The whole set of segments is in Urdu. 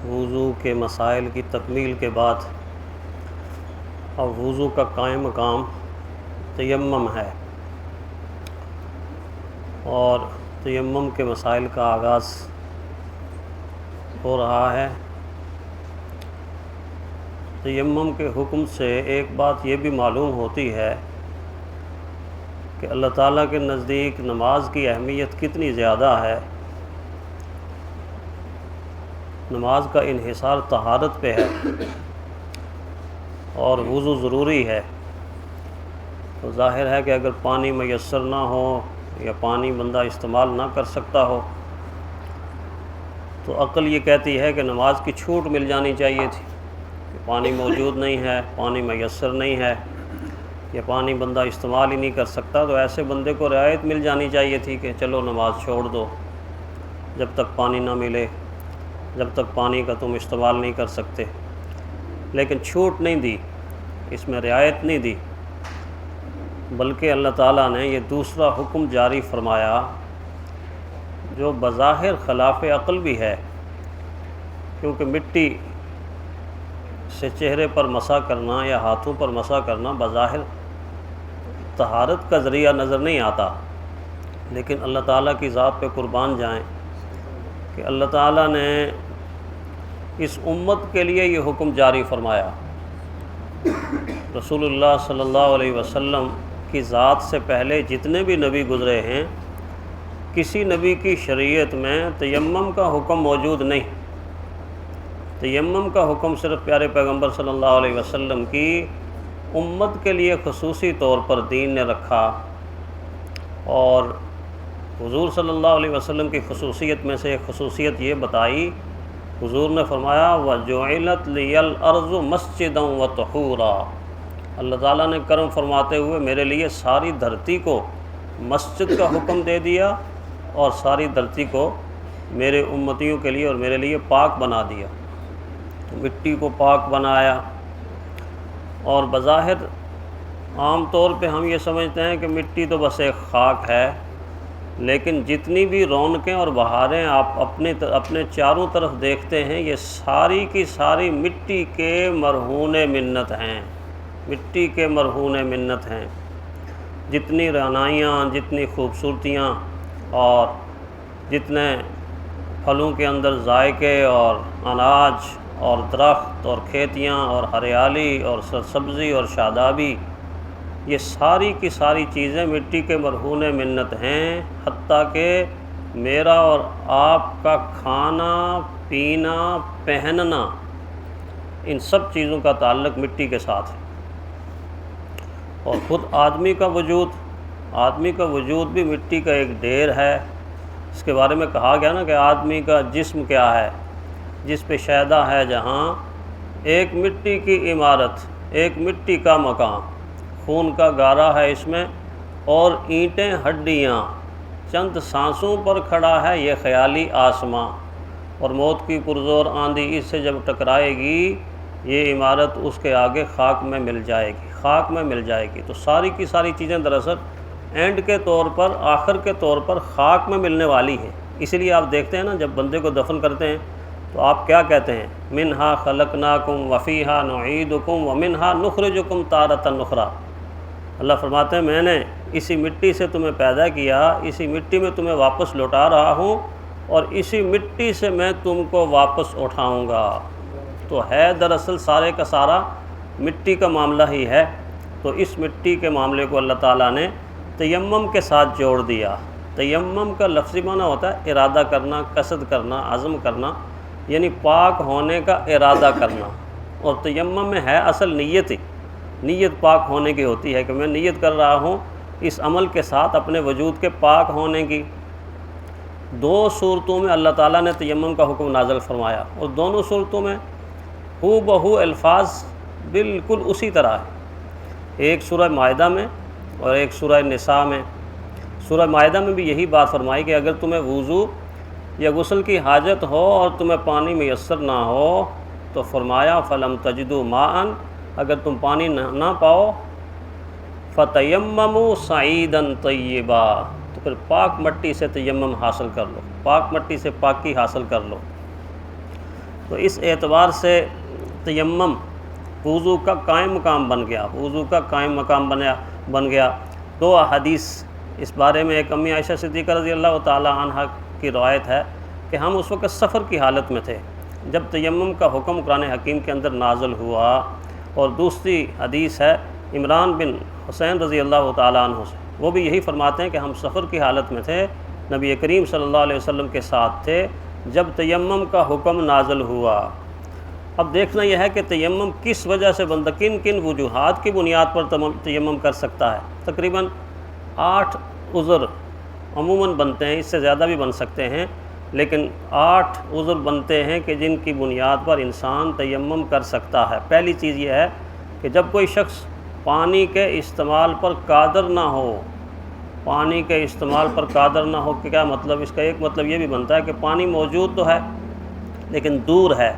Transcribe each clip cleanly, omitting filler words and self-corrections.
وضو کے مسائل کی تکمیل کے بعد اب وضو کا قائم مقام تیمم ہے، اور تیمم کے مسائل کا آغاز ہو رہا ہے۔ تیمم کے حکم سے ایک بات یہ بھی معلوم ہوتی ہے کہ اللہ تعالیٰ کے نزدیک نماز کی اہمیت کتنی زیادہ ہے۔ نماز کا انحصار طہارت پہ ہے اور وضو ضروری ہے، تو ظاہر ہے کہ اگر پانی میسر نہ ہو یا پانی بندہ استعمال نہ کر سکتا ہو تو عقل یہ کہتی ہے کہ نماز کی چھوٹ مل جانی چاہیے تھی کہ پانی موجود نہیں ہے، پانی میسر نہیں ہے، یا پانی بندہ استعمال ہی نہیں کر سکتا، تو ایسے بندے کو رعایت مل جانی چاہیے تھی کہ چلو نماز چھوڑ دو جب تک پانی نہ ملے، جب تک پانی کا تم استعمال نہیں کر سکتے۔ لیکن چھوٹ نہیں دی، اس میں رعایت نہیں دی، بلکہ اللہ تعالیٰ نے یہ دوسرا حکم جاری فرمایا جو بظاہر خلاف عقل بھی ہے، کیونکہ مٹی سے چہرے پر مسح کرنا یا ہاتھوں پر مسح کرنا بظاہر طہارت کا ذریعہ نظر نہیں آتا، لیکن اللہ تعالیٰ کی ذات پہ قربان جائیں کہ اللہ تعالیٰ نے اس امت کے لیے یہ حکم جاری فرمایا۔ رسول اللہ صلی اللہ علیہ وسلم کی ذات سے پہلے جتنے بھی نبی گزرے ہیں، کسی نبی کی شریعت میں تیمم کا حکم موجود نہیں۔ تیمم کا حکم صرف پیارے پیغمبر صلی اللہ علیہ وسلم کی امت کے لیے خصوصی طور پر دین نے رکھا، اور حضور صلی اللہ علیہ وسلم کی خصوصیت میں سے ایک خصوصیت یہ بتائی، حضور نے فرمایا وَجُعِلَتْ لِيَ الْأَرْضُ مَسْجِدًا وَطَہُورًا، اللہ تعالیٰ نے کرم فرماتے ہوئے میرے لیے ساری دھرتی کو مسجد کا حکم دے دیا، اور ساری دھرتی کو میرے امتیوں کے لیے اور میرے لیے پاک بنا دیا۔ مٹی کو پاک بنایا، اور بظاہر عام طور پہ ہم یہ سمجھتے ہیں کہ مٹی تو بس ایک خاک ہے، لیکن جتنی بھی رونقیں اور بہاریں آپ اپنے چاروں طرف دیکھتے ہیں، یہ ساری کی ساری مٹی کے مرہون منت ہیں، مٹی کے مرہون منت ہیں۔ جتنی رعنائیاں، جتنی خوبصورتیاں، اور جتنے پھلوں کے اندر ذائقے اور اناج اور درخت اور کھیتیاں اور ہریالی اور سرسبزی اور شادابی، یہ ساری کی ساری چیزیں مٹی کے مرہون منت ہیں، حتیٰ کہ میرا اور آپ کا کھانا پینا پہننا، ان سب چیزوں کا تعلق مٹی کے ساتھ ہے۔ اور خود آدمی کا وجود بھی مٹی کا ایک ڈھیر ہے۔ اس کے بارے میں کہا گیا نا کہ آدمی کا جسم کیا ہے، جس پہ شیدا ہے جہاں، ایک مٹی کی عمارت، ایک مٹی کا مکان، خون کا گارا ہے اس میں، اور اینٹیں ہڈیاں، چند سانسوں پر کھڑا ہے یہ خیالی آسماں، اور موت کی پرزور آندھی اس سے جب ٹکرائے گی یہ عمارت اس کے آگے خاک میں مل جائے گی۔ تو ساری کی ساری چیزیں دراصل اینڈ کے طور پر، آخر کے طور پر خاک میں ملنے والی ہیں۔ اسی لیے آپ دیکھتے ہیں نا، جب بندے کو دفن کرتے ہیں تو آپ کیا کہتے ہیں؟ منہا خلقناکم وفیہا نعیدکم ومنہا نخرجکم تارۃ اخری۔ اللہ فرماتے ہیں میں نے اسی مٹی سے تمہیں پیدا کیا، اسی مٹی میں تمہیں واپس لوٹا رہا ہوں، اور اسی مٹی سے میں تم کو واپس اٹھاؤں گا۔ تو ہے دراصل سارے کا سارا مٹی کا معاملہ ہی ہے۔ تو اس مٹی کے معاملے کو اللہ تعالیٰ نے تیمم کے ساتھ جوڑ دیا۔ تیمم کا لفظی معنی ہوتا ہے ارادہ کرنا، قصد کرنا، عزم کرنا، یعنی پاک ہونے کا ارادہ کرنا۔ اور تیمم میں ہے اصل نیت ہی، نیت پاک ہونے کی ہوتی ہے کہ میں نیت کر رہا ہوں اس عمل کے ساتھ اپنے وجود کے پاک ہونے کی۔ دو صورتوں میں اللہ تعالیٰ نے تیمم کا حکم نازل فرمایا، اور دونوں صورتوں میں ہو بہو الفاظ بالکل اسی طرح ہے۔ ایک سورہ مائدہ میں اور ایک سورہ نساء میں۔ سورہ مائدہ میں بھی یہی بات فرمائی کہ اگر تمہیں وضو یا غسل کی حاجت ہو اور تمہیں پانی میسر نہ ہو تو فرمایا فلم تجدوا ماء، اگر تم پانی نہ پاؤ فتیمموا صعیدا طیبا، تو پھر پاک مٹی سے تیمم حاصل کر لو، پاک مٹی سے پاکی حاصل کر لو۔ تو اس اعتبار سے تیمم وضو کا قائم مقام بن گیا، وضو کا قائم مقام بن گیا۔ دو احادیث اس بارے میں، ایک امی عائشہ صدیقہ رضی اللہ تعالی عنہ کی روایت ہے کہ ہم اس وقت سفر کی حالت میں تھے جب تیمم کا حکم قرآن حکیم کے اندر نازل ہوا، اور دوسری حدیث ہے عمران بن حسین رضی اللہ تعالی عنہ سے، وہ بھی یہی فرماتے ہیں کہ ہم سفر کی حالت میں تھے، نبی کریم صلی اللہ علیہ وسلم کے ساتھ تھے جب تیمم کا حکم نازل ہوا۔ اب دیکھنا یہ ہے کہ تیمم کس وجہ سے بنتا، کن کن وجوہات کی بنیاد پر تیمم کر سکتا ہے۔ تقریباً 8 عذر عموماً بنتے ہیں، اس سے زیادہ بھی بن سکتے ہیں، لیکن 8 عذر بنتے ہیں کہ جن کی بنیاد پر انسان تیمم کر سکتا ہے۔ پہلی چیز یہ ہے کہ جب کوئی شخص پانی کے استعمال پر قادر نہ ہو، پانی کے استعمال پر قادر نہ ہو کہ کیا مطلب، اس کا ایک مطلب یہ بھی بنتا ہے کہ پانی موجود تو ہے لیکن دور ہے۔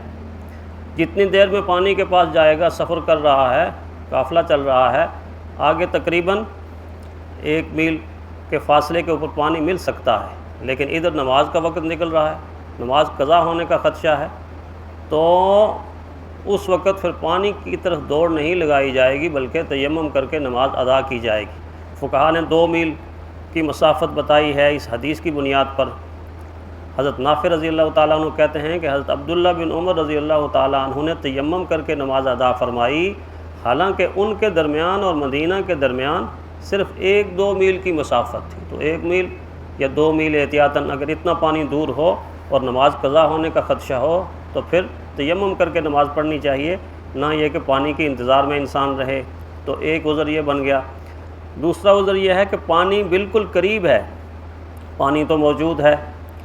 جتنی دیر میں پانی کے پاس جائے گا، سفر کر رہا ہے، قافلہ چل رہا ہے، آگے تقریباً 1 میل کے فاصلے کے اوپر پانی مل سکتا ہے، لیکن ادھر نماز کا وقت نکل رہا ہے، نماز قضا ہونے کا خدشہ ہے، تو اس وقت پھر پانی کی طرف دوڑ نہیں لگائی جائے گی بلکہ تیمم کر کے نماز ادا کی جائے گی۔ فقہا نے 2 میل کی مسافت بتائی ہے اس حدیث کی بنیاد پر۔ حضرت نافع رضی اللہ تعالیٰ عنہ کہتے ہیں کہ حضرت عبداللہ بن عمر رضی اللہ تعالیٰ عنہ نے تیمم کر کے نماز ادا فرمائی، حالانکہ ان کے درمیان اور مدینہ کے درمیان صرف 1-2 میل کی مسافت تھی۔ تو 1 میل یا 2 میل احتیاطاً اگر اتنا پانی دور ہو اور نماز قضا ہونے کا خدشہ ہو تو پھر تیمم کر کے نماز پڑھنی چاہیے، نہ یہ کہ پانی کے انتظار میں انسان رہے۔ تو ایک عذر یہ بن گیا۔ دوسرا عذر یہ ہے کہ پانی بالکل قریب ہے، پانی تو موجود ہے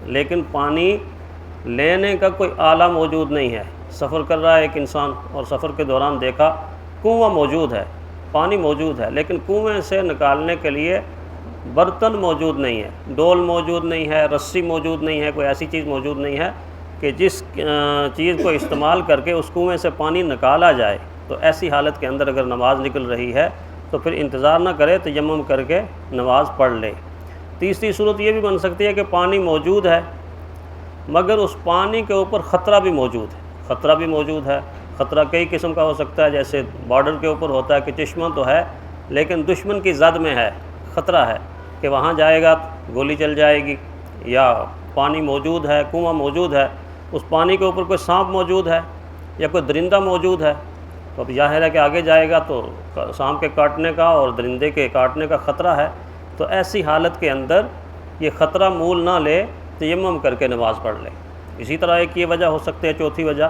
لیکن پانی لینے کا کوئی آلہ موجود نہیں ہے۔ سفر کر رہا ہے ایک انسان اور سفر کے دوران دیکھا کنواں موجود ہے، پانی موجود ہے، لیکن کنویں سے نکالنے کے لیے برتن موجود نہیں ہے، ڈول موجود نہیں ہے، رسی موجود نہیں ہے، کوئی ایسی چیز موجود نہیں ہے کہ جس چیز کو استعمال کر کے اس کنویں سے پانی نکالا جائے۔ تو ایسی حالت کے اندر اگر نماز نکل رہی ہے تو پھر انتظار نہ کرے، تیمم کر کے نماز پڑھ لے۔ تیسری صورت یہ بھی بن سکتی ہے کہ پانی موجود ہے مگر اس پانی کے اوپر خطرہ بھی موجود ہے، خطرہ بھی موجود ہے۔ خطرہ کئی قسم کا ہو سکتا ہے، جیسے بارڈر کے اوپر ہوتا ہے کہ چشمہ تو ہے لیکن دشمن کی زد میں ہے، خطرہ ہے کہ وہاں جائے گا گولی چل جائے گی، یا پانی موجود ہے، کنواں موجود ہے، اس پانی کے اوپر کوئی سانپ موجود ہے یا کوئی درندہ موجود ہے، تو اب ظاہر ہے کہ آگے جائے گا تو سانپ کے کاٹنے کا اور درندے کے کاٹنے کا خطرہ ہے۔ تو ایسی حالت کے اندر یہ خطرہ مول نہ لے، تیمم کر کے نماز پڑھ لے۔ اسی طرح ایک یہ وجہ ہو سکتی ہے، چوتھی وجہ،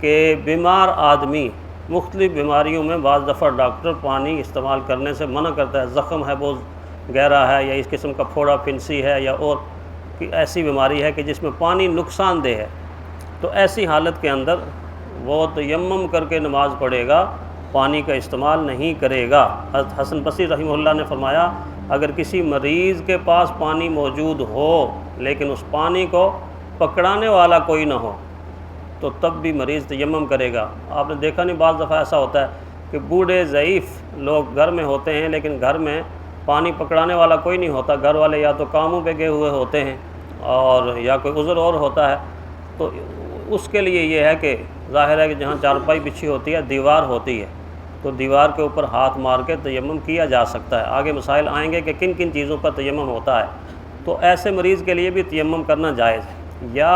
کہ بیمار آدمی، مختلف بیماریوں میں بعض دفعہ ڈاکٹر پانی استعمال کرنے سے منع کرتا ہے، زخم ہے بہت گہرا ہے یا اس قسم کا پھوڑا پھنسی ہے یا اور ایسی بیماری ہے کہ جس میں پانی نقصان دہ ہے، تو ایسی حالت کے اندر وہ تیمم کر کے نماز پڑھے گا، پانی کا استعمال نہیں کرے گا۔ حضرت حسن بصری رحمہ اللہ نے فرمایا اگر کسی مریض کے پاس پانی موجود ہو لیکن اس پانی کو پکڑانے والا کوئی نہ ہو تو تب بھی مریض تیمم کرے گا۔ آپ نے دیکھا نہیں، بعض دفعہ ایسا ہوتا ہے کہ بوڑھے ضعیف لوگ گھر میں ہوتے ہیں لیکن گھر میں پانی پکڑانے والا کوئی نہیں ہوتا، گھر والے یا تو کاموں پہ گئے ہوئے ہوتے ہیں اور یا کوئی عذر اور ہوتا ہے، تو اس کے لیے یہ ہے کہ ظاہر ہے کہ جہاں چارپائی بچھی ہوتی ہے دیوار ہوتی ہے، تو دیوار کے اوپر ہاتھ مار کے تیمم کیا جا سکتا ہے۔ آگے مسائل آئیں گے کہ کن کن چیزوں پر تیمم ہوتا ہے، تو ایسے مریض کے لیے بھی تیمم کرنا جائز ہے۔ یا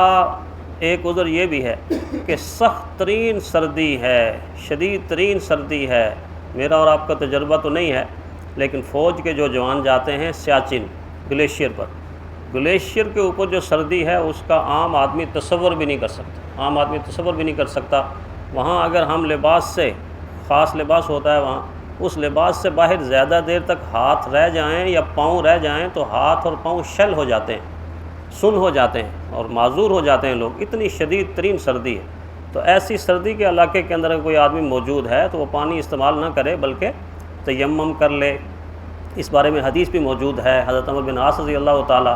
ایک عذر یہ بھی ہے کہ سخت ترین سردی ہے، شدید ترین سردی ہے، میرا اور آپ کا تجربہ تو نہیں ہے لیکن فوج کے جو جوان جاتے ہیں سیاچن گلیشیئر پر، گلیشیئر کے اوپر جو سردی ہے اس کا عام آدمی تصور بھی نہیں کر سکتا، عام آدمی تصور بھی نہیں کر سکتا۔ وہاں اگر ہم لباس سے، خاص لباس ہوتا ہے وہاں، اس لباس سے باہر زیادہ دیر تک ہاتھ رہ جائیں یا پاؤں رہ جائیں تو ہاتھ اور پاؤں شل ہو جاتے ہیں، سن ہو جاتے ہیں اور معذور ہو جاتے ہیں لوگ، اتنی شدید ترین سردی ہے۔ تو ایسی سردی کے علاقے کے اندر اگر کوئی آدمی موجود ہے تو وہ پانی استعمال نہ کرے بلکہ تیمم کر لے۔ اس بارے میں حدیث بھی موجود ہے، حضرت عمر بن عاص رضی اللہ تعالی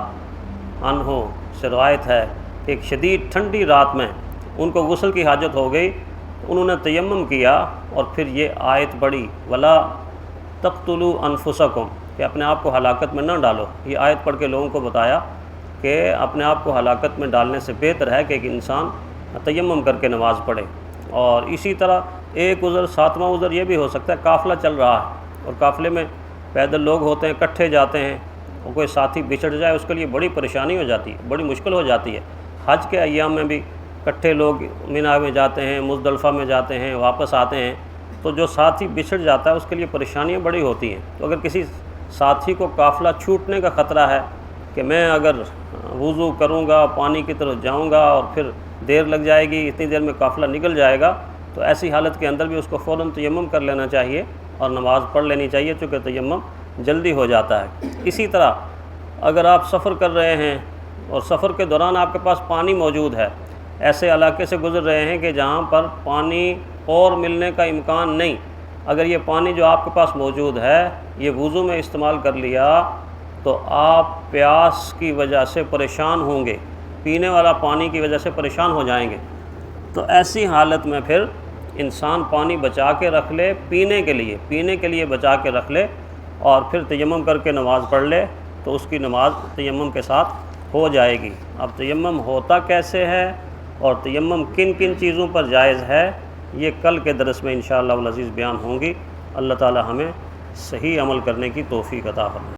عنہ سے روایت ہے کہ ایک شدید ٹھنڈی رات میں ان کو غسل کی حاجت ہو گئی، انہوں نے تیمم کیا اور پھر یہ آیت پڑھی وَلَا تَقْتُلُوا أَنفُسَكُمْ، کہ اپنے آپ کو ہلاکت میں نہ ڈالو۔ یہ آیت پڑھ کے لوگوں کو بتایا کہ اپنے آپ کو ہلاکت میں ڈالنے سے بہتر ہے کہ ایک انسان تیمم کر کے نماز پڑھے۔ اور اسی طرح ایک عذر، ساتواں عذر یہ بھی ہو سکتا ہے قافلہ چل رہا ہے اور قافلے میں پیدل لوگ ہوتے ہیں، اکٹھے جاتے ہیں، اور کوئی ساتھی بچھڑ جائے اس کے لیے بڑی پریشانی ہو جاتی ہے، بڑی مشکل ہو جاتی ہے۔ حج کے ایام میں بھی اکٹھے لوگ مینا میں جاتے ہیں، مزدلفہ میں جاتے ہیں، واپس آتے ہیں، تو جو ساتھی بچھڑ جاتا ہے اس کے لیے پریشانیاں بڑی ہوتی ہیں۔ تو اگر کسی ساتھی کو قافلہ چھوٹنے کا خطرہ ہے کہ میں اگر وضو کروں گا، پانی کی طرف جاؤں گا اور پھر دیر لگ جائے گی، اتنی دیر میں قافلہ نکل جائے گا، تو ایسی حالت کے اندر بھی اس کو فوراً تیمم کر لینا چاہیے اور نماز پڑھ لینی چاہیے، چونکہ تیمم جلدی ہو جاتا ہے۔ اسی طرح اگر آپ سفر کر رہے ہیں اور سفر کے دوران آپ کے پاس پانی موجود ہے، ایسے علاقے سے گزر رہے ہیں کہ جہاں پر پانی اور ملنے کا امکان نہیں، اگر یہ پانی جو آپ کے پاس موجود ہے یہ وضو میں استعمال کر لیا تو آپ پیاس کی وجہ سے پریشان ہوں گے، پینے والا پانی کی وجہ سے پریشان ہو جائیں گے۔ تو ایسی حالت میں پھر انسان پانی بچا کے رکھ لے، پینے کے لیے بچا کے رکھ لے، اور پھر تیمم کر کے نماز پڑھ لے تو اس کی نماز تیمم کے ساتھ ہو جائے گی۔ اب تیمم ہوتا کیسے ہے اور تیمم کن کن چیزوں پر جائز ہے، یہ کل کے درس میں انشاءاللہ العزیز بیان ہوں گی۔ اللہ تعالی ہمیں صحیح عمل کرنے کی توفیق عطا فرمائے۔